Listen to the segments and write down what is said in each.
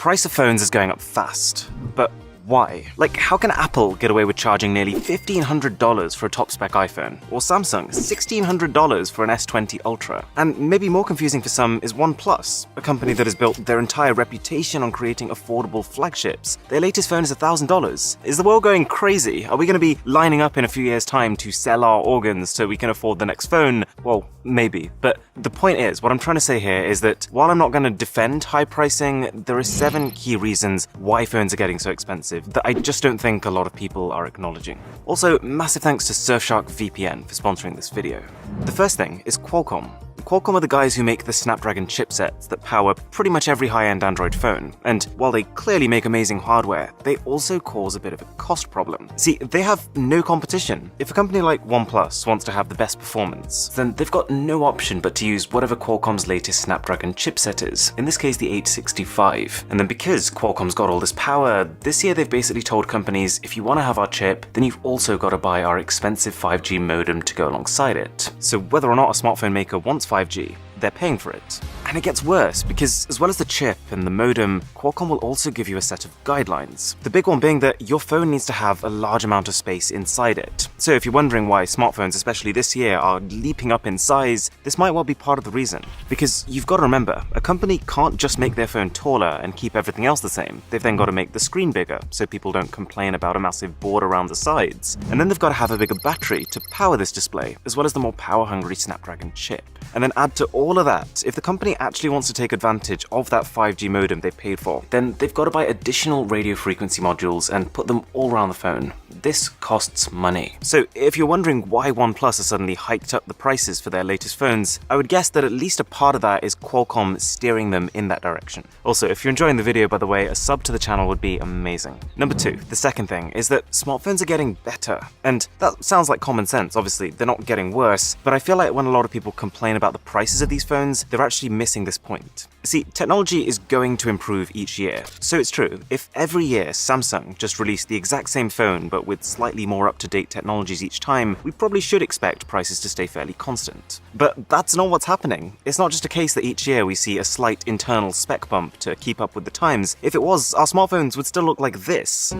price of phones is going up fast, but why? Like, how can Apple get away with charging nearly $1,500 for a top-spec iPhone, or Samsung $1,600 for an S20 Ultra? And maybe more confusing for some is OnePlus, a company that has built their entire reputation on creating affordable flagships. Their latest phone is $1,000. Is the world going crazy? Are we going to be lining up in a few years' time to sell our organs so we can afford the next phone? Well, maybe. But the point is, what I'm trying to say here is that while I'm not going to defend high pricing, there are 7 key reasons why phones are getting so expensive that I just don't think a lot of people are acknowledging. Also, massive thanks to Surfshark VPN for sponsoring this video. The first thing is Qualcomm. Qualcomm are the guys who make the Snapdragon chipsets that power pretty much every high-end Android phone, and while they clearly make amazing hardware, they also cause a bit of a cost problem. See, they have no competition. If a company like OnePlus wants to have the best performance, then they've got no option but to use whatever Qualcomm's latest Snapdragon chipset is, in this case the 865. And then because Qualcomm's got all this power, this year they've basically told companies, if you want to have our chip, then you've also got to buy our expensive 5G modem to go alongside it. So whether or not a smartphone maker wants 5G, they're paying for it. And it gets worse, because as well as the chip and the modem, Qualcomm will also give you a set of guidelines. The big one being that your phone needs to have a large amount of space inside it. So if you're wondering why smartphones, especially this year, are leaping up in size, this might well be part of the reason. Because you've got to remember, a company can't just make their phone taller and keep everything else the same. They've then got to make the screen bigger, so people don't complain about a massive board around the sides. And then they've got to have a bigger battery to power this display, as well as the more power-hungry Snapdragon chip. And then add to all of that, if the company actually wants to take advantage of that 5G modem they've paid for, then they've got to buy additional radio frequency modules and put them all around the phone. This costs money. So if you're wondering why OnePlus has suddenly hiked up the prices for their latest phones, I would guess that at least a part of that is Qualcomm steering them in that direction. Also, if you're enjoying the video, by the way, a sub to the channel would be amazing. Number 2, the second thing, is that smartphones are getting better. And that sounds like common sense, obviously, they're not getting worse, but I feel like when a lot of people complain about the prices of these phones, they're actually missing this point. See, technology is going to improve each year. So it's true, if every year Samsung just released the exact same phone but with slightly more up-to-date technologies each time, we probably should expect prices to stay fairly constant. But that's not what's happening. It's not just a case that each year we see a slight internal spec bump to keep up with the times. If it was, our smartphones would still look like this.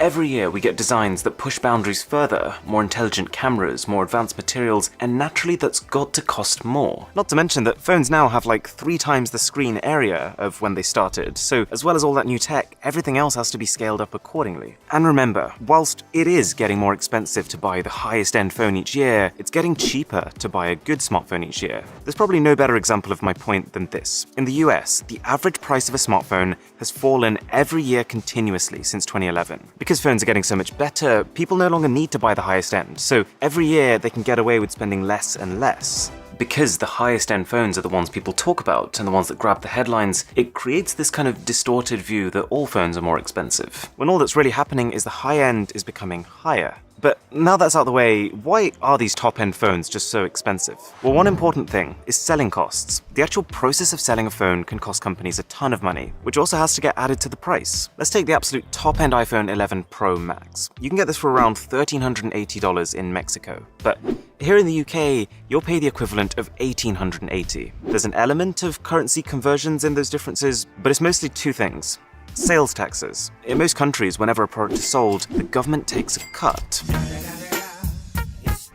Every year we get designs that push boundaries further, more intelligent cameras, more advanced materials, and naturally that's got to cost more. Not to mention that phones now have like 3 times the screen area of when they started, so as well as all that new tech, everything else has to be scaled up accordingly. And remember, whilst it is getting more expensive to buy the highest end phone each year, it's getting cheaper to buy a good smartphone each year. There's probably no better example of my point than this. In the US, the average price of a smartphone has fallen every year continuously since 2011. Because phones are getting so much better, people no longer need to buy the highest end, so every year they can get away with spending less and less. Because the highest end phones are the ones people talk about and the ones that grab the headlines, it creates this kind of distorted view that all phones are more expensive, when all that's really happening is the high end is becoming higher. But now that's out of the way, why are these top-end phones just so expensive? Well, one important thing is selling costs. The actual process of selling a phone can cost companies a ton of money, which also has to get added to the price. Let's take the absolute top-end iPhone 11 Pro Max. You can get this for around $1,380 in Mexico. But here in the UK, you'll pay the equivalent of $1,880. There's an element of currency conversions in those differences, but it's mostly 2 things. Sales taxes. In most countries, whenever a product is sold, the government takes a cut.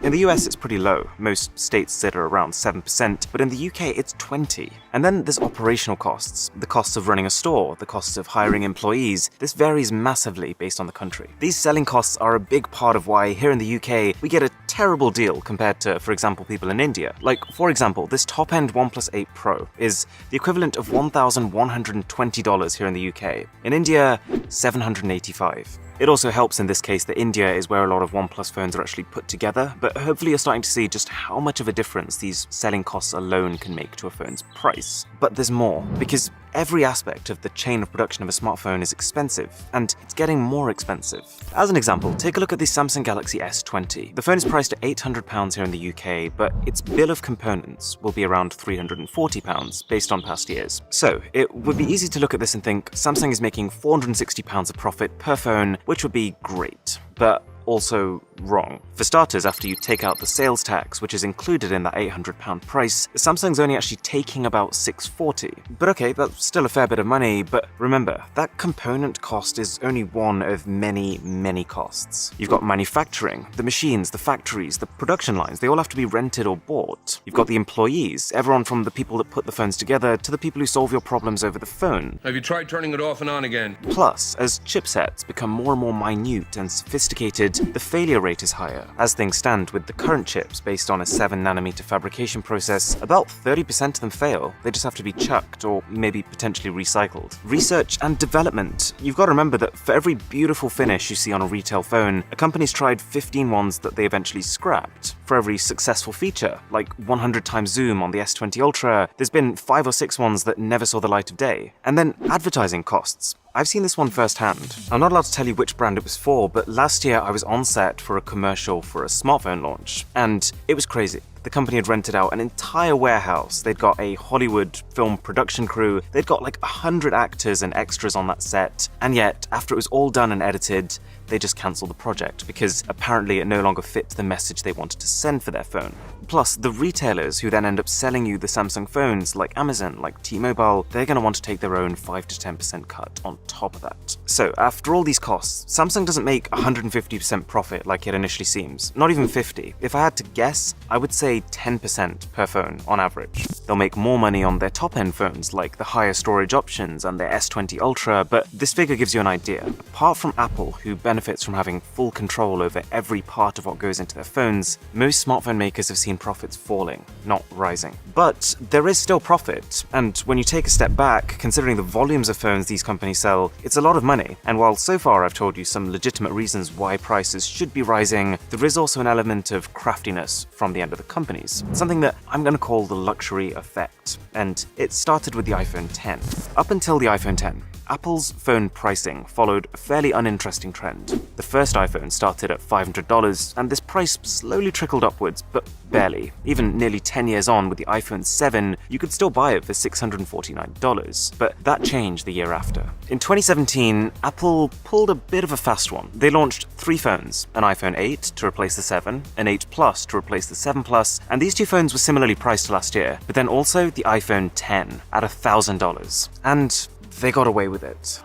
In the US, it's pretty low. Most states sit at around 7%, but in the UK, it's 20%. And then there's operational costs, the costs of running a store, the costs of hiring employees. This varies massively based on the country. These selling costs are a big part of why here in the UK, we get a terrible deal compared to, for example, people in India. Like, for example, this top-end OnePlus 8 Pro is the equivalent of $1,120 here in the UK. In India, $785. It also helps in this case that India is where a lot of OnePlus phones are actually put together, but hopefully you're starting to see just how much of a difference these selling costs alone can make to a phone's price. But there's more, because every aspect of the chain of production of a smartphone is expensive, and it's getting more expensive. As an example, take a look at the Samsung Galaxy S20. The phone is priced at £800 here in the UK, but its bill of components will be around £340 based on past years. So it would be easy to look at this and think Samsung is making £460 of profit per phone, which would be great. But also, wrong. For starters, after you take out the sales tax, which is included in that £800 price, Samsung's only actually taking about $640. But okay, that's still a fair bit of money, but remember, that component cost is only one of many, many costs. You've got manufacturing, the machines, the factories, the production lines, they all have to be rented or bought. You've got the employees, everyone from the people that put the phones together to the people who solve your problems over the phone. Have you tried turning it off and on again? Plus, as chipsets become more and more minute and sophisticated, the failure rate is higher. As things stand with the current chips based on a 7nm fabrication process, about 30% of them fail. They just have to be chucked or maybe potentially recycled. Research and development. You've got to remember that for every beautiful finish you see on a retail phone, a company's tried 15 ones that they eventually scrapped. For every successful feature, like 100 times zoom on the S20 Ultra, there's been 5 or 6 ones that never saw the light of day. And then advertising costs. I've seen this one firsthand. I'm not allowed to tell you which brand it was for, but last year I was on set for a commercial for a smartphone launch, and it was crazy. The company had rented out an entire warehouse. They'd got a Hollywood film production crew. They'd got like 100 actors and extras on that set. And yet, after it was all done and edited, they just cancelled the project because apparently it no longer fit the message they wanted to send for their phone. Plus, the retailers who then end up selling you the Samsung phones, like Amazon, like T-Mobile, they're going to want to take their own 5 to 10% cut on top of that. So, after all these costs, Samsung doesn't make 150% profit like it initially seems. Not even 50. If I had to guess, I would say 10% per phone on average. They'll make more money on their top-end phones, like the higher storage options and their S20 Ultra, but this figure gives you an idea. Apart from Apple, who benefits from having full control over every part of what goes into their phones, most smartphone makers have seen profits falling, not rising. But there is still profit, and when you take a step back, considering the volumes of phones these companies sell, it's a lot of money. And while so far I've told you some legitimate reasons why prices should be rising, there is also an element of craftiness from the end of the companies. Something that I'm going to call the luxury effect. And it started with the iPhone X. Up until the iPhone X, Apple's phone pricing followed a fairly uninteresting trend. The first iPhone started at $500, and this price slowly trickled upwards, but barely. Even nearly 10 years on with the iPhone 7, you could still buy it for $649, but that changed the year after. In 2017, Apple pulled a bit of a fast one. They launched 3 phones, an iPhone 8 to replace the 7, an 8 Plus to replace the 7 Plus, and these 2 phones were similarly priced last year, but then also the iPhone X at $1,000. And they got away with it.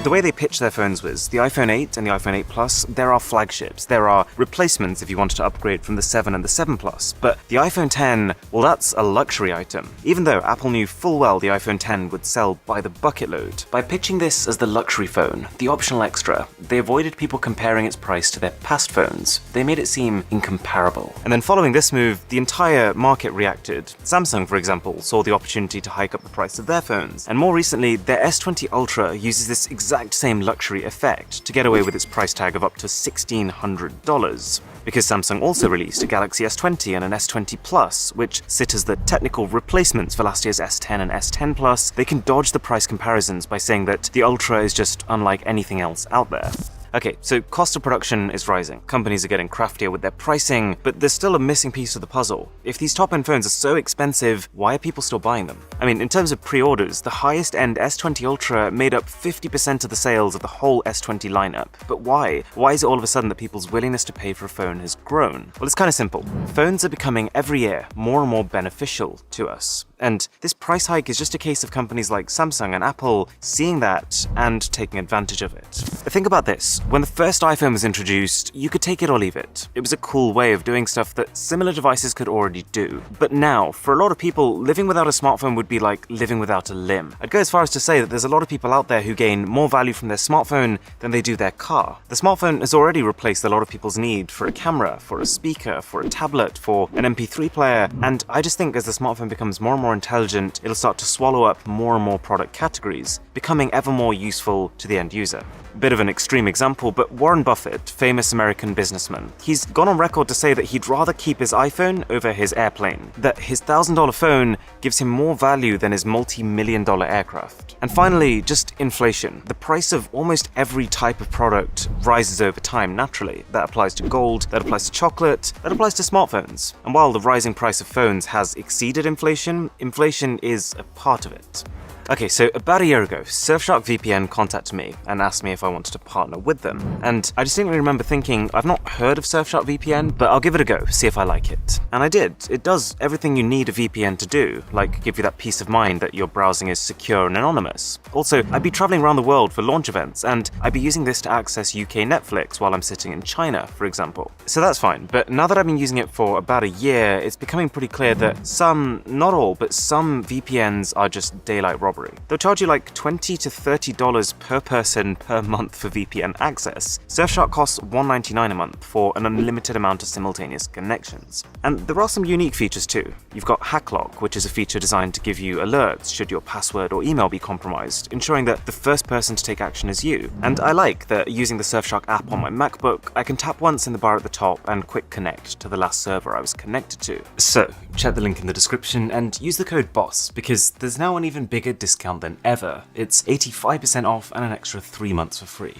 The way they pitched their phones was the iPhone 8 and the iPhone 8 Plus, there are flagships. There are replacements if you wanted to upgrade from the 7 and the 7 Plus. But the iPhone X, well, that's a luxury item. Even though Apple knew full well the iPhone X would sell by the bucket load. By pitching this as the luxury phone, the optional extra, they avoided people comparing its price to their past phones. They made it seem incomparable. And then following this move, the entire market reacted. Samsung, for example, saw the opportunity to hike up the price of their phones. And more recently, their S20 Ultra uses this exact same luxury effect to get away with its price tag of up to $1,600. Because Samsung also released a Galaxy S20 and an S20 Plus, which sit as the technical replacements for last year's S10 and S10 Plus, they can dodge the price comparisons by saying that the Ultra is just unlike anything else out there. Okay, so cost of production is rising. Companies are getting craftier with their pricing, but there's still a missing piece of the puzzle. If these top-end phones are so expensive, why are people still buying them? I mean, in terms of pre-orders, the highest-end S20 Ultra made up 50% of the sales of the whole S20 lineup. But why? Why is it all of a sudden that people's willingness to pay for a phone has grown? Well, it's kind of simple. Phones are becoming, every year, more and more beneficial to us. And this price hike is just a case of companies like Samsung and Apple seeing that and taking advantage of it. Think about this. When the first iPhone was introduced, you could take it or leave it. It was a cool way of doing stuff that similar devices could already do. But now, for a lot of people, living without a smartphone would be like living without a limb. I'd go as far as to say that there's a lot of people out there who gain more value from their smartphone than they do their car. The smartphone has already replaced a lot of people's need for a camera, for a speaker, for a tablet, for an MP3 player, and I just think as the smartphone becomes more and more intelligent, it'll start to swallow up more and more product categories, becoming ever more useful to the end user. Bit of an extreme example, but Warren Buffett, famous American businessman, he's gone on record to say that he'd rather keep his iPhone over his airplane, that his $1,000 phone gives him more value than his multi-million-dollar aircraft. And finally, just inflation. The price of almost every type of product rises over time naturally. That applies to gold, that applies to chocolate, that applies to smartphones. And while the rising price of phones has exceeded inflation, inflation is a part of it. Okay, so about a year ago, Surfshark VPN contacted me and asked me if I wanted to partner with them. And I distinctly remember thinking, I've not heard of Surfshark VPN, but I'll give it a go, see if I like it. And I did. It does everything you need a VPN to do, like give you that peace of mind that your browsing is secure and anonymous. Also, I'd be traveling around the world for launch events, and I'd be using this to access UK Netflix while I'm sitting in China, for example. So that's fine, but now that I've been using it for about a year, it's becoming pretty clear that some, not all, but some VPNs are just daylight robbery. They'll charge you like $20 to $30 per person per month for VPN access. Surfshark costs $1.99 a month for an unlimited amount of simultaneous connections. And there are some unique features too. You've got HackLock, which is a feature designed to give you alerts should your password or email be compromised, ensuring that the first person to take action is you. And I like that using the Surfshark app on my MacBook, I can tap once in the bar at the top and quick connect to the last server I was connected to. So, check the link in the description and use the code BOSS because there's now an even bigger discount than ever. It's 85% off and an extra 3 months for free.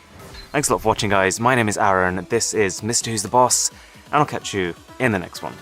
Thanks a lot for watching, guys. My name is Aaron, this is Mr. Who's the Boss, and I'll catch you in the next one.